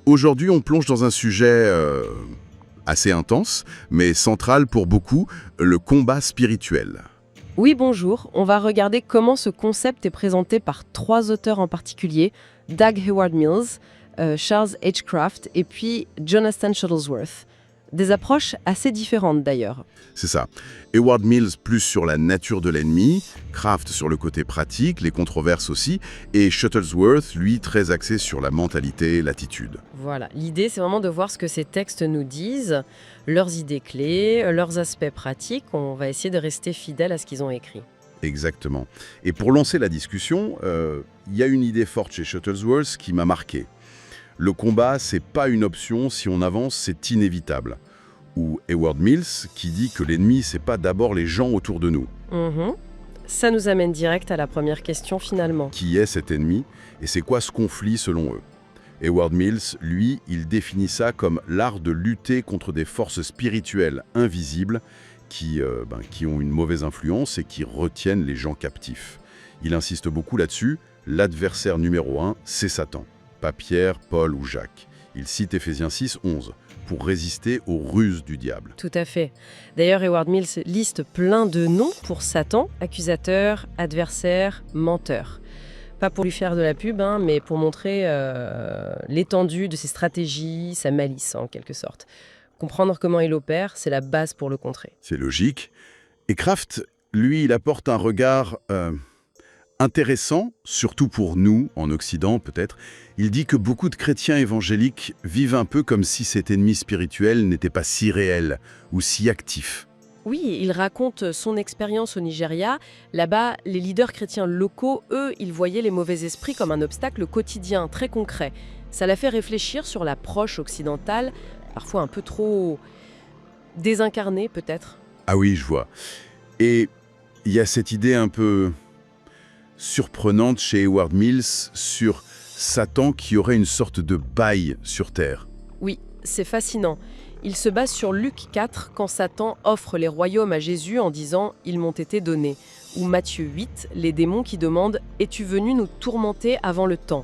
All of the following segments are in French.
Aujourd'hui, on plonge dans un sujet assez intense, mais central pour beaucoup, le combat spirituel. Oui, bonjour. On va regarder comment ce concept est présenté par trois auteurs en particulier, Doug Howard Mills, Charles H. Kraft et puis Jonathan Shuttlesworth. Des approches assez différentes d'ailleurs. C'est ça. Howard Mills plus sur la nature de l'ennemi, Kraft sur le côté pratique, les controverses aussi, et Shuttlesworth, lui, très axé sur la mentalité, l'attitude. Voilà, l'idée c'est vraiment de voir ce que ces textes nous disent, leurs idées clés, leurs aspects pratiques. On va essayer de rester fidèle à ce qu'ils ont écrit. Exactement. Et pour lancer la discussion, il y a une idée forte chez Shuttlesworth qui m'a marqué. Le combat, c'est pas une option, si on avance, c'est inévitable. Ou Howard Mills qui dit que l'ennemi, c'est pas d'abord les gens autour de nous. Ça nous amène direct à la première question finalement. Qui est cet ennemi et c'est quoi ce conflit selon eux? Howard Mills, lui, il définit ça comme l'art de lutter contre des forces spirituelles invisibles qui ont une mauvaise influence et qui retiennent les gens captifs. Il insiste beaucoup là-dessus, l'adversaire numéro 1, c'est Satan. Pas Pierre, Paul ou Jacques. Il cite Éphésiens 6, 11, pour résister aux ruses du diable. Tout à fait. D'ailleurs, Howard Mills liste plein de noms pour Satan, accusateur, adversaire, menteur. Pas pour lui faire de la pub, mais pour montrer l'étendue de ses stratégies, sa malice en quelque sorte. Comprendre comment il opère, c'est la base pour le contrer. C'est logique. Et Kraft, lui, il apporte un regard intéressant, surtout pour nous, en Occident peut-être. Il dit que beaucoup de chrétiens évangéliques vivent un peu comme si cet ennemi spirituel n'était pas si réel ou si actif. Oui, il raconte son expérience au Nigeria. Là-bas, les leaders chrétiens locaux, eux, ils voyaient les mauvais esprits comme un obstacle quotidien, très concret. Ça l'a fait réfléchir sur l'approche occidentale, parfois un peu trop désincarnée peut-être. Ah oui, je vois. Et il y a cette idée un peu surprenante chez Howard Mills sur Satan qui aurait une sorte de bail sur Terre. Oui, c'est fascinant. Il se base sur Luc 4 quand Satan offre les royaumes à Jésus en disant « Ils m'ont été donnés » ou Matthieu 8, les démons qui demandent « Es-tu venu nous tourmenter avant le temps ?»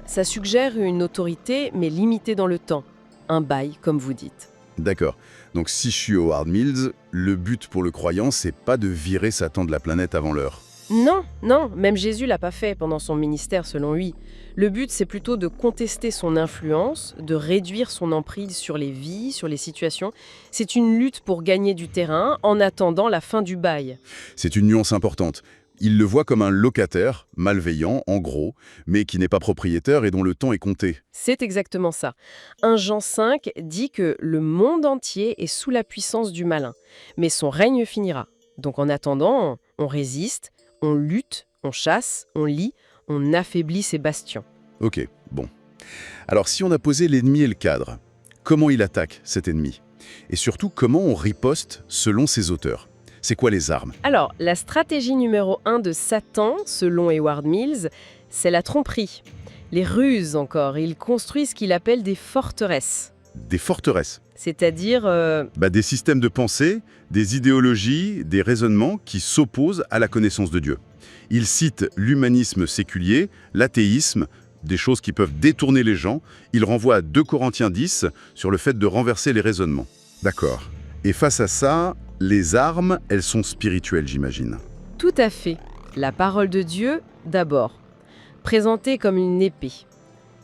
Ça suggère une autorité mais limitée dans le temps. Un bail, comme vous dites. D'accord. Donc si je suis Howard Mills, le but pour le croyant, c'est pas de virer Satan de la planète avant l'heure. Non, même Jésus l'a pas fait pendant son ministère selon lui. Le but, c'est plutôt de contester son influence, de réduire son emprise sur les vies, sur les situations. C'est une lutte pour gagner du terrain en attendant la fin du bail. C'est une nuance importante. Il le voit comme un locataire, malveillant, en gros, mais qui n'est pas propriétaire et dont le temps est compté. C'est exactement ça. 1 Jean 5 dit que le monde entier est sous la puissance du malin, mais son règne finira. Donc en attendant, on résiste, on lutte, on chasse, on lit, on affaiblit ses bastions. Ok, bon. Alors si on a posé l'ennemi et le cadre, comment il attaque cet ennemi? Et surtout, comment on riposte selon ses auteurs? C'est quoi les armes? Alors, la stratégie numéro 1 de Satan, selon Howard Mills, c'est la tromperie. Les ruses encore, il construit ce qu'il appelle des forteresses. Des forteresses? C'est-à-dire... Des systèmes de pensée, des idéologies, des raisonnements qui s'opposent à la connaissance de Dieu. Il cite l'humanisme séculier, l'athéisme, des choses qui peuvent détourner les gens. Il renvoie à 2 Corinthiens 10 sur le fait de renverser les raisonnements. D'accord. Et face à ça, les armes, elles sont spirituelles, j'imagine. Tout à fait. La parole de Dieu, d'abord. Présentée comme une épée.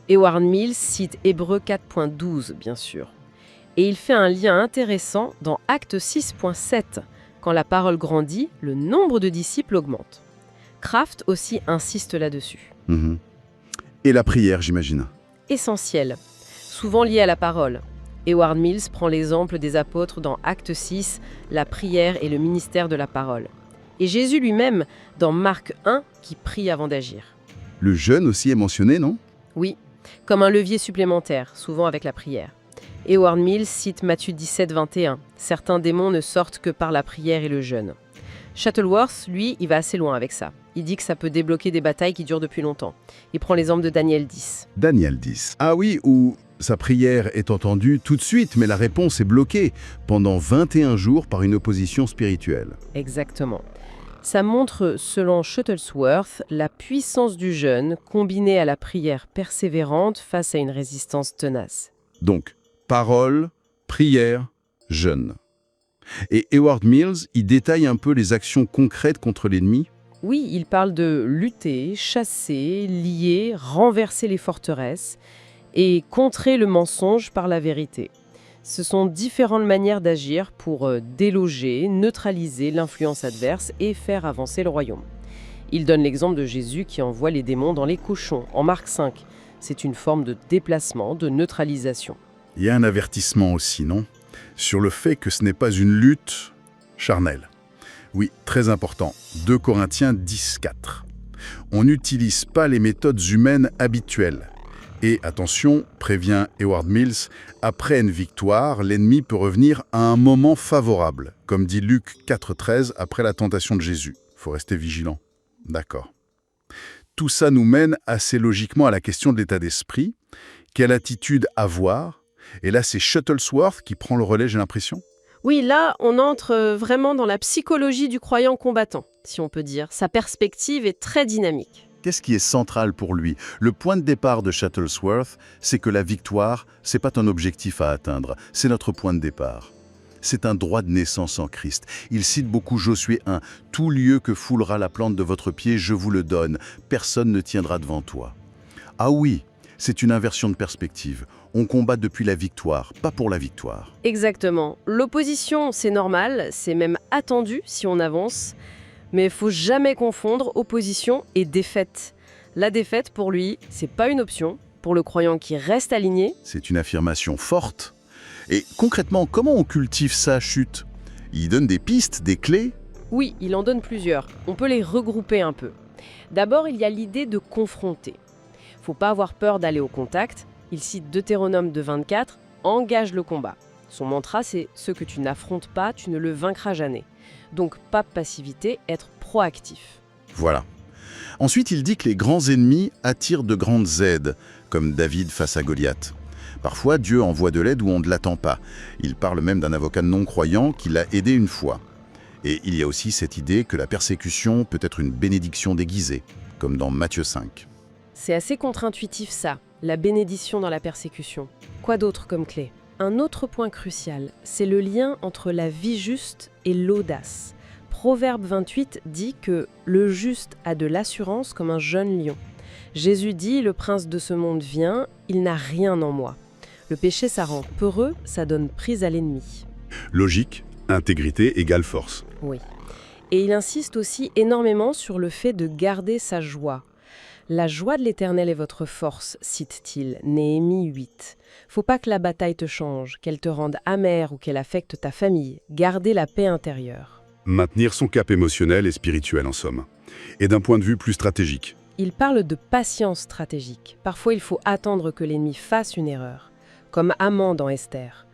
Howard Mills cite Hébreux 4.12, bien sûr. Et il fait un lien intéressant dans Actes 6.7. Quand la parole grandit, le nombre de disciples augmente. Kraft aussi insiste là-dessus. Et la prière, j'imagine. Essentiel, souvent lié à la parole. Howard Mills prend l'exemple des apôtres dans Acte 6, la prière et le ministère de la parole. Et Jésus lui-même dans Marc 1, qui prie avant d'agir. Le jeûne aussi est mentionné, non? Oui, comme un levier supplémentaire, souvent avec la prière. Howard Mills cite Matthieu 17, 21. Certains démons ne sortent que par la prière et le jeûne. Shuttlesworth, lui, il va assez loin avec ça. Il dit que ça peut débloquer des batailles qui durent depuis longtemps. Il prend l'exemple de Daniel 10. Daniel 10. Ah oui, où sa prière est entendue tout de suite, mais la réponse est bloquée pendant 21 jours par une opposition spirituelle. Exactement. Ça montre, selon Shuttlesworth, la puissance du jeûne combinée à la prière persévérante face à une résistance tenace. Donc, parole, prière, jeûne. Et Howard Mills, il détaille un peu les actions concrètes contre l'ennemi. Oui, il parle de lutter, chasser, lier, renverser les forteresses et contrer le mensonge par la vérité. Ce sont différentes manières d'agir pour déloger, neutraliser l'influence adverse et faire avancer le royaume. Il donne l'exemple de Jésus qui envoie les démons dans les cochons, en Marc 5. C'est une forme de déplacement, de neutralisation. Il y a un avertissement aussi, non? Sur le fait que ce n'est pas une lutte charnelle. Oui, très important. 2 Corinthiens 10, 4. On n'utilise pas les méthodes humaines habituelles. Et attention, prévient Howard Mills, après une victoire, l'ennemi peut revenir à un moment favorable, comme dit Luc 4,13 après la tentation de Jésus. Il faut rester vigilant. D'accord. Tout ça nous mène assez logiquement à la question de l'état d'esprit. Quelle attitude avoir? Et là, c'est Shuttlesworth qui prend le relais, j'ai l'impression. Oui, là, on entre vraiment dans la psychologie du croyant combattant, si on peut dire. Sa perspective est très dynamique. Qu'est-ce qui est central pour lui? Le point de départ de Shuttlesworth, c'est que la victoire, c'est pas un objectif à atteindre, c'est notre point de départ. C'est un droit de naissance en Christ. Il cite beaucoup Josué 1. « Tout lieu que foulera la plante de votre pied, je vous le donne. Personne ne tiendra devant toi. » Ah oui, c'est une inversion de perspective. On combat depuis la victoire, pas pour la victoire. Exactement. L'opposition, c'est normal, c'est même attendu si on avance. Mais il ne faut jamais confondre opposition et défaite. La défaite, pour lui, c'est pas une option. Pour le croyant qui reste aligné, c'est une affirmation forte. Et concrètement, comment on cultive sa chute? Il donne des pistes, des clés? Oui, il en donne plusieurs. On peut les regrouper un peu. D'abord, il y a l'idée de confronter. Faut pas avoir peur d'aller au contact. Il cite Deutéronome 2,24, « Engage le combat ». Son mantra, c'est « Ce que tu n'affrontes pas, tu ne le vaincras jamais ». Donc, pas de passivité, être proactif. Voilà. Ensuite, il dit que les grands ennemis attirent de grandes aides, comme David face à Goliath. Parfois, Dieu envoie de l'aide où on ne l'attend pas. Il parle même d'un avocat non-croyant qui l'a aidé une fois. Et il y a aussi cette idée que la persécution peut être une bénédiction déguisée, comme dans Matthieu 5. C'est assez contre-intuitif ça, la bénédiction dans la persécution. Quoi d'autre comme clé? Un autre point crucial, c'est le lien entre la vie juste et l'audace. Proverbe 28 dit que le juste a de l'assurance comme un jeune lion. Jésus dit, le prince de ce monde vient, il n'a rien en moi. Le péché, ça rend peureux, ça donne prise à l'ennemi. Logique, intégrité égale force. Oui. Et il insiste aussi énormément sur le fait de garder sa joie. La joie de l'Éternel est votre force, cite-t-il, Néhémie 8. Faut pas que la bataille te change, qu'elle te rende amère ou qu'elle affecte ta famille. Gardez la paix intérieure. Maintenir son cap émotionnel et spirituel, en somme. Et d'un point de vue plus stratégique. Il parle de patience stratégique. Parfois, il faut attendre que l'ennemi fasse une erreur, comme Haman dans Esther.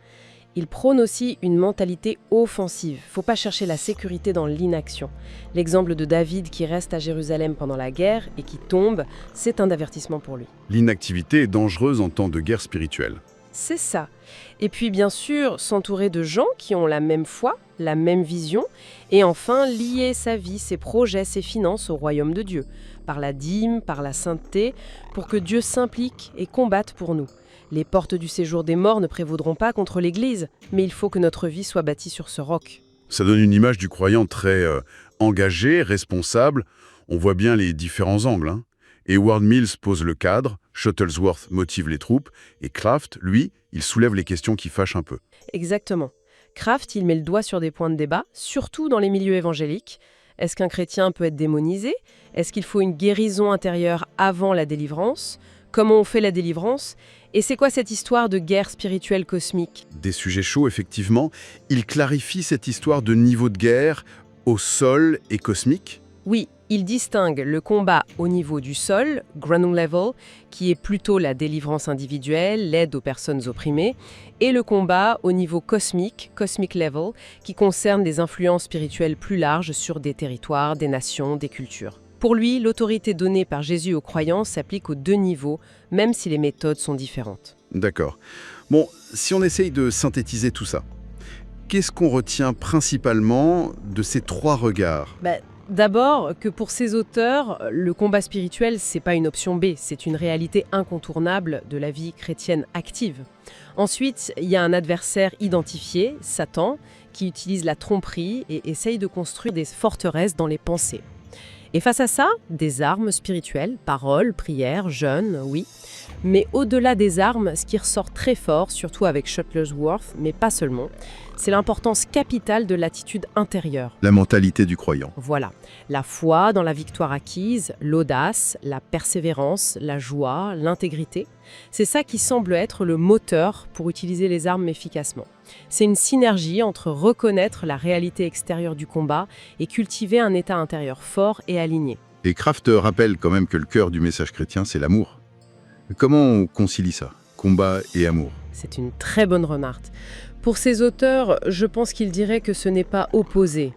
Il prône aussi une mentalité offensive. Faut pas chercher la sécurité dans l'inaction. L'exemple de David qui reste à Jérusalem pendant la guerre et qui tombe, c'est un avertissement pour lui. L'inactivité est dangereuse en temps de guerre spirituelle. C'est ça. Et puis bien sûr, s'entourer de gens qui ont la même foi, la même vision, et enfin lier sa vie, ses projets, ses finances au royaume de Dieu, par la dîme, par la sainteté, pour que Dieu s'implique et combatte pour nous. Les portes du séjour des morts ne prévaudront pas contre l'Église, mais il faut que notre vie soit bâtie sur ce roc. Ça donne une image du croyant très engagé, responsable. On voit bien les différents angles. Et Howard Mills pose le cadre, Shuttlesworth motive les troupes, et Kraft, lui, il soulève les questions qui fâchent un peu. Exactement. Kraft, il met le doigt sur des points de débat, surtout dans les milieux évangéliques. Est-ce qu'un chrétien peut être démonisé? Est-ce qu'il faut une guérison intérieure avant la délivrance? Comment on fait la délivrance? Et c'est quoi cette histoire de guerre spirituelle cosmique? Des sujets chauds, effectivement. Il clarifie cette histoire de niveau de guerre au sol et cosmique. Oui, il distingue le combat au niveau du sol, ground level, qui est plutôt la délivrance individuelle, l'aide aux personnes opprimées, et le combat au niveau cosmique, cosmic level, qui concerne des influences spirituelles plus larges sur des territoires, des nations, des cultures. Pour lui, l'autorité donnée par Jésus aux croyants s'applique aux deux niveaux, même si les méthodes sont différentes. D'accord. Bon, si on essaye de synthétiser tout ça, qu'est-ce qu'on retient principalement de ces trois regards? D'abord, que pour ces auteurs, le combat spirituel, c'est pas une option B, c'est une réalité incontournable de la vie chrétienne active. Ensuite, il y a un adversaire identifié, Satan, qui utilise la tromperie et essaye de construire des forteresses dans les pensées. Et face à ça, des armes spirituelles, paroles, prières, jeûnes, oui. Mais au-delà des armes, ce qui ressort très fort, surtout avec Shuttlesworth, mais pas seulement, c'est l'importance capitale de l'attitude intérieure. La mentalité du croyant. Voilà, la foi dans la victoire acquise, l'audace, la persévérance, la joie, l'intégrité. C'est ça qui semble être le moteur pour utiliser les armes efficacement. C'est une synergie entre reconnaître la réalité extérieure du combat et cultiver un état intérieur fort et aligné. Et Kraft rappelle quand même que le cœur du message chrétien, c'est l'amour. Comment on concilie ça, combat et amour? C'est une très bonne remarque. Pour ces auteurs, je pense qu'ils diraient que ce n'est pas opposé.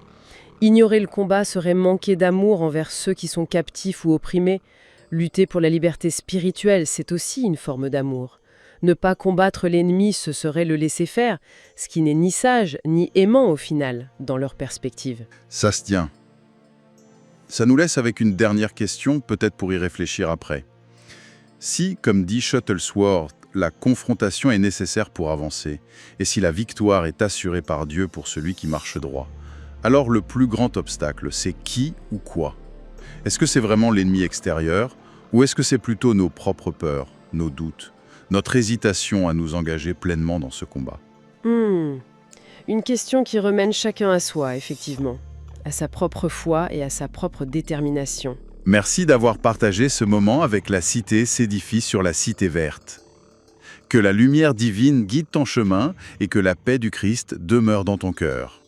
Ignorer le combat serait manquer d'amour envers ceux qui sont captifs ou opprimés. Lutter pour la liberté spirituelle, c'est aussi une forme d'amour. Ne pas combattre l'ennemi, ce serait le laisser faire, ce qui n'est ni sage ni aimant au final, dans leur perspective. Ça se tient. Ça nous laisse avec une dernière question, peut-être pour y réfléchir après. Si, comme dit Shuttlesworth, la confrontation est nécessaire pour avancer, et si la victoire est assurée par Dieu pour celui qui marche droit, alors le plus grand obstacle, c'est qui ou quoi? Est-ce que c'est vraiment l'ennemi extérieur, ou est-ce que c'est plutôt nos propres peurs, nos doutes, notre hésitation à nous engager pleinement dans ce combat? Une question qui remène chacun à soi, effectivement, à sa propre foi et à sa propre détermination. Merci d'avoir partagé ce moment avec La Cité s'édifie sur la Cité verte. Que la lumière divine guide ton chemin et que la paix du Christ demeure dans ton cœur.